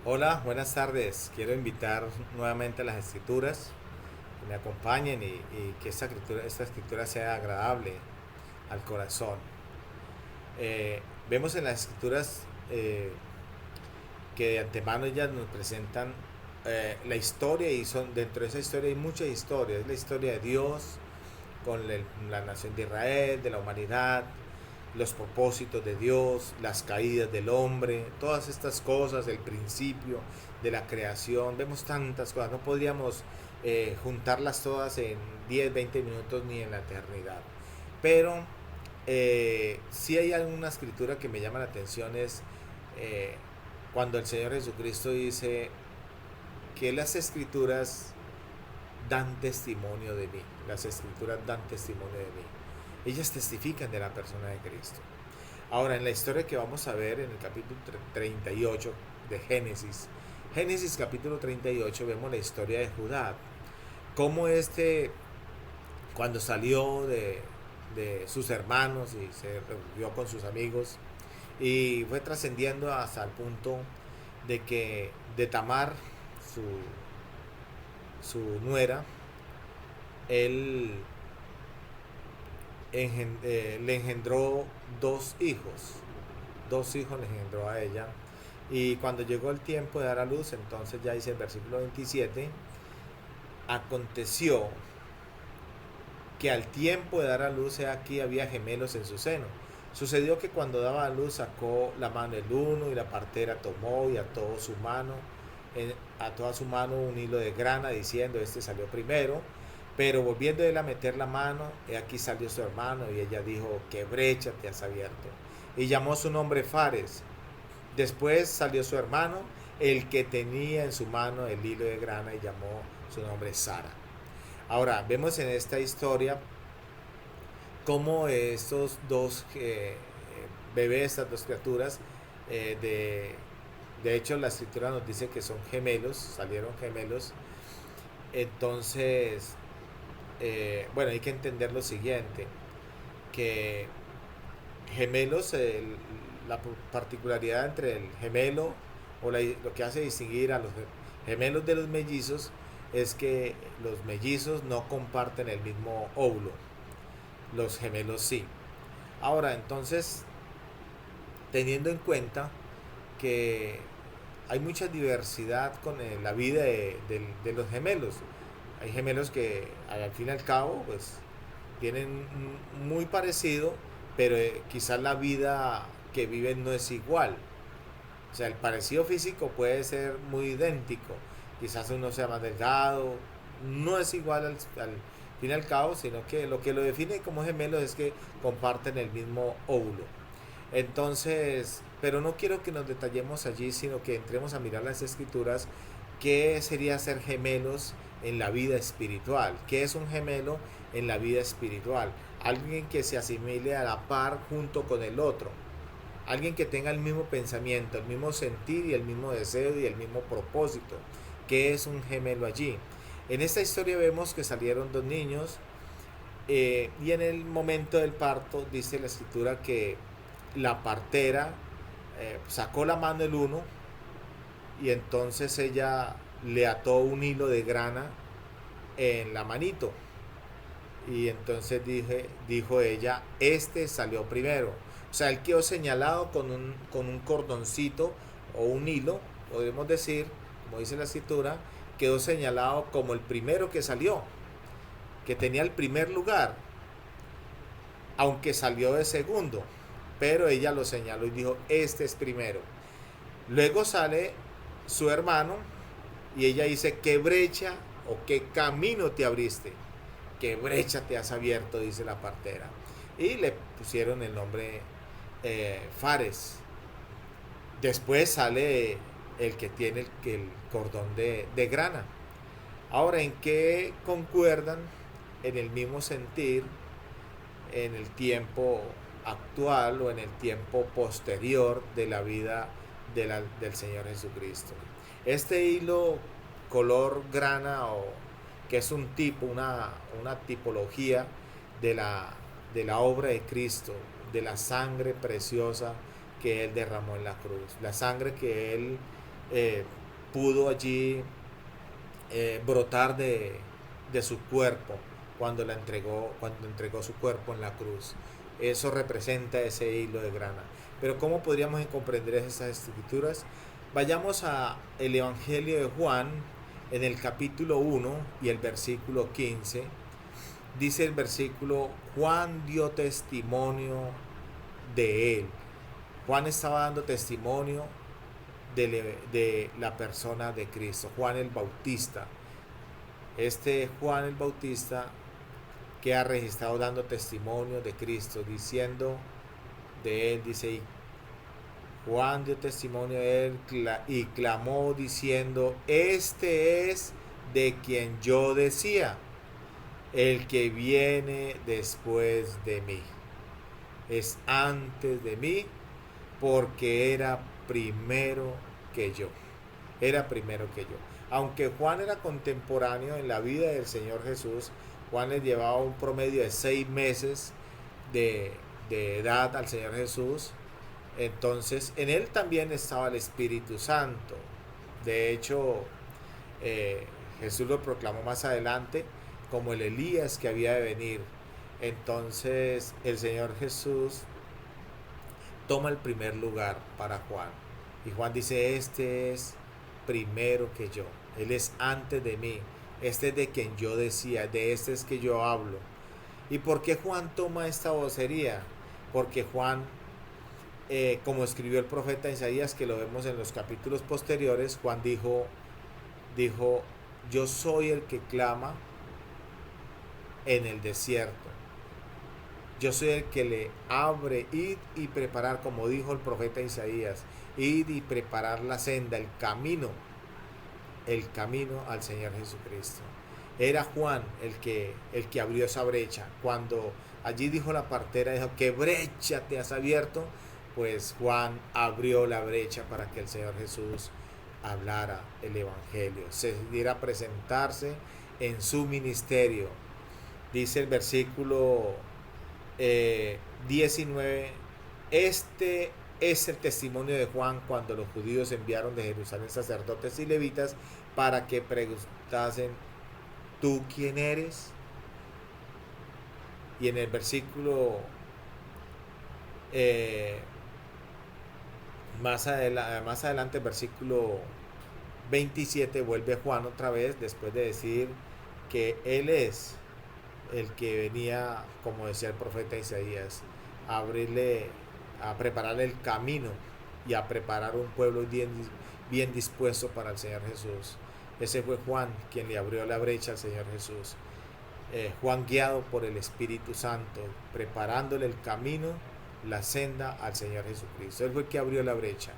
Hola, buenas tardes. Quiero invitar nuevamente a las escrituras, que me acompañen y que esta escritura sea agradable al corazón. Vemos en las escrituras que de antemano ellas nos presentan la historia y dentro de esa historia hay muchas historias. Es la historia de Dios con la nación de Israel, de la humanidad, los propósitos de Dios, las caídas del hombre, todas estas cosas, el principio de la creación. Vemos tantas cosas, no podríamos juntarlas todas en 10 20 minutos ni en la eternidad. Pero sí hay alguna escritura que me llama la atención, es eh, cuando el Señor Jesucristo dice que las escrituras dan testimonio de mí. Las escrituras dan testimonio de mí. Ellas testifican de la persona de Cristo. Ahora, en la historia que vamos a ver en el capítulo 38 de Génesis, Génesis capítulo 38, vemos la historia de Judá. Cómo cuando salió de sus hermanos y se reunió con sus amigos, y fue trascendiendo hasta el punto de Tamar, su, su nuera, él le engendró dos hijos le engendró a ella. Y cuando llegó el tiempo de dar a luz, entonces ya dice el versículo 27, aconteció que al tiempo de dar a luz, aquí había gemelos en su seno. Sucedió que cuando daba a luz sacó la mano el uno y la partera tomó y a toda su mano un hilo de grana, diciendo, este salió primero. Pero volviendo él a meter la mano, he aquí salió su hermano, y ella dijo, qué brecha te has abierto. Y llamó su nombre Fares. Después salió su hermano, el que tenía en su mano el hilo de grana, y llamó su nombre Sara. Ahora, vemos en esta historia cómo estos dos bebés, estas dos criaturas, eh, de, de hecho la escritura nos dice que son gemelos, salieron gemelos. Entonces, bueno, hay que entender lo siguiente, que gemelos, la particularidad entre el gemelo lo que hace distinguir a los gemelos de los mellizos es que los mellizos no comparten el mismo óvulo, los gemelos sí. Ahora, entonces, teniendo en cuenta que hay mucha diversidad con la vida de los gemelos, hay gemelos que al fin y al cabo pues tienen muy parecido, pero quizás la vida que viven no es igual. O sea, el parecido físico puede ser muy idéntico. Quizás uno sea más delgado, no es igual al fin y al cabo, sino que lo define como gemelos es que comparten el mismo óvulo. Entonces, pero no quiero que nos detallemos allí, sino que entremos a mirar las escrituras, qué sería ser gemelos en la vida espiritual, qué es un gemelo en la vida espiritual, alguien que se asimile a la par junto con el otro, alguien que tenga el mismo pensamiento, el mismo sentir y el mismo deseo y el mismo propósito, qué es un gemelo allí. En esta historia vemos que salieron dos niños, y en el momento del parto dice la escritura que la partera sacó la mano del uno, y entonces ella le ató un hilo de grana en la manito, y entonces dijo ella, este salió primero. O sea, él quedó señalado con un cordoncito o un hilo, podemos decir, como dice la escritura, quedó señalado como el primero que salió, que tenía el primer lugar, aunque salió de segundo, pero ella lo señaló y dijo, este es primero. Luego sale su hermano y ella dice, qué brecha o qué camino te abriste, qué brecha te has abierto, dice la partera. Y le pusieron el nombre Fares. Después sale el que tiene el cordón de grana. Ahora, ¿en qué concuerdan? En el mismo sentir, en el tiempo actual o en el tiempo posterior de la vida del Señor Jesucristo. Este hilo color grana, que es un tipo, una tipología de la obra de Cristo, de la sangre preciosa que Él derramó en la cruz, la sangre que Él eh, pudo allí brotar de su cuerpo cuando entregó su cuerpo en la cruz. Eso representa ese hilo de grana. Pero ¿cómo podríamos comprender esas escrituras? Vayamos a el Evangelio de Juan en el capítulo 1 y el versículo 15. Dice el versículo: Juan dio testimonio de él. Juan estaba dando testimonio de la persona de Cristo, Juan el Bautista. Este Juan el Bautista que ha registrado dando testimonio de Cristo, diciendo de él, dice, y Juan dio testimonio de él y clamó diciendo: este es de quien yo decía, el que viene después de mí, es antes de mí, porque era primero que yo. Era primero que yo. Aunque Juan era contemporáneo en la vida del Señor Jesús, Juan le llevaba un promedio de 6 meses de, de edad al Señor Jesús. Entonces, en él también estaba el Espíritu Santo. De hecho, Jesús lo proclamó más adelante como el Elías que había de venir. Entonces, el Señor Jesús toma el primer lugar para Juan. Y Juan dice: este es primero que yo. Él es antes de mí. Este es de quien yo decía, de este es que yo hablo. ¿Y por qué Juan toma esta vocería? Porque Juan, como escribió el profeta Isaías, que lo vemos en los capítulos posteriores, Juan dijo: yo soy el que clama en el desierto. Yo soy el que le abre, id y preparar, como dijo el profeta Isaías, id y preparar la senda, el camino al Señor Jesucristo. Era Juan el que abrió esa brecha. Cuando allí dijo la partera, dijo: ¿qué brecha te has abierto? Pues Juan abrió la brecha para que el Señor Jesús hablara el Evangelio, se diera a presentarse en su ministerio. Dice el versículo 19: este es el testimonio de Juan cuando los judíos enviaron de Jerusalén sacerdotes y levitas para que preguntasen: ¿tú quién eres? Y en el versículo eh, más adelante, el versículo 27, vuelve Juan otra vez después de decir que él es el que venía, como decía el profeta Isaías, a abrirle, a prepararle el camino y a preparar un pueblo bien dispuesto para el Señor Jesús. Ese fue Juan quien le abrió la brecha al Señor Jesús. Juan, guiado por el Espíritu Santo, preparándole el camino, la senda al Señor Jesucristo. Él fue el que abrió la brecha.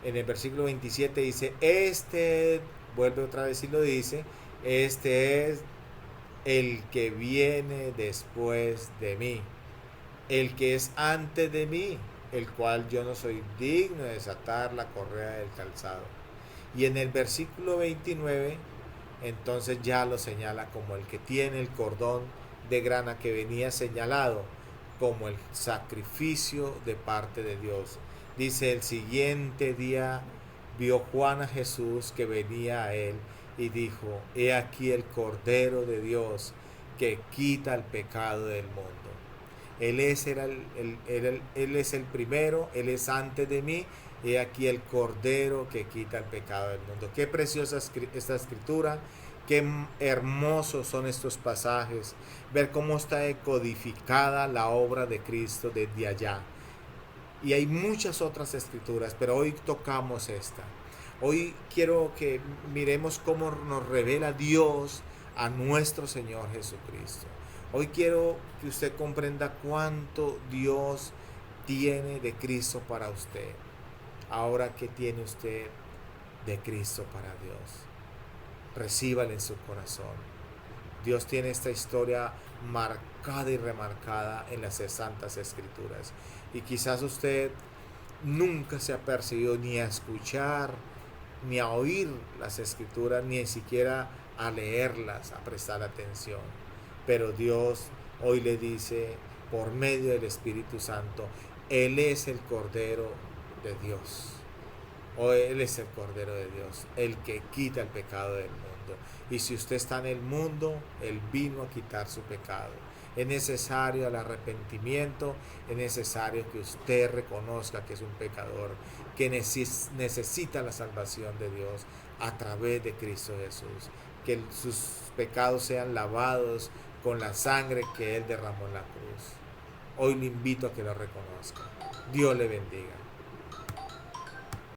En el versículo 27 dice: vuelve otra vez y lo dice: este es el que viene después de mí, el que es antes de mí, el cual yo no soy digno de desatar la correa del calzado. Y en el versículo 29, entonces ya lo señala como el que tiene el cordón de grana que venía señalado como el sacrificio de parte de Dios. Dice: el siguiente día vio Juan a Jesús que venía a él y dijo: he aquí el Cordero de Dios que quita el pecado del mundo. Él es el primero, Él es antes de mí. He aquí el Cordero que quita el pecado del mundo. Qué preciosa esta escritura, qué hermosos son estos pasajes. Ver cómo está codificada la obra de Cristo desde allá. Y hay muchas otras escrituras, pero hoy tocamos esta. Hoy quiero que miremos cómo nos revela Dios a nuestro Señor Jesucristo. Hoy quiero que usted comprenda cuánto Dios tiene de Cristo para usted. Ahora, ¿qué tiene usted de Cristo para Dios? Recíbalo en su corazón. Dios tiene esta historia marcada y remarcada en las santas escrituras. Y quizás usted nunca se ha percibido ni a escuchar, ni a oír las escrituras, ni siquiera a leerlas, a prestar atención. Pero Dios hoy le dice, por medio del Espíritu Santo, Él es el Cordero de Dios. O Él es el Cordero de Dios, el que quita el pecado del mundo. Y si usted está en el mundo, Él vino a quitar su pecado. Es necesario el arrepentimiento, es necesario que usted reconozca que es un pecador, que necesita la salvación de Dios a través de Cristo Jesús. Que sus pecados sean lavados con la sangre que Él derramó en la cruz. Hoy le invito a que lo reconozca. Dios le bendiga.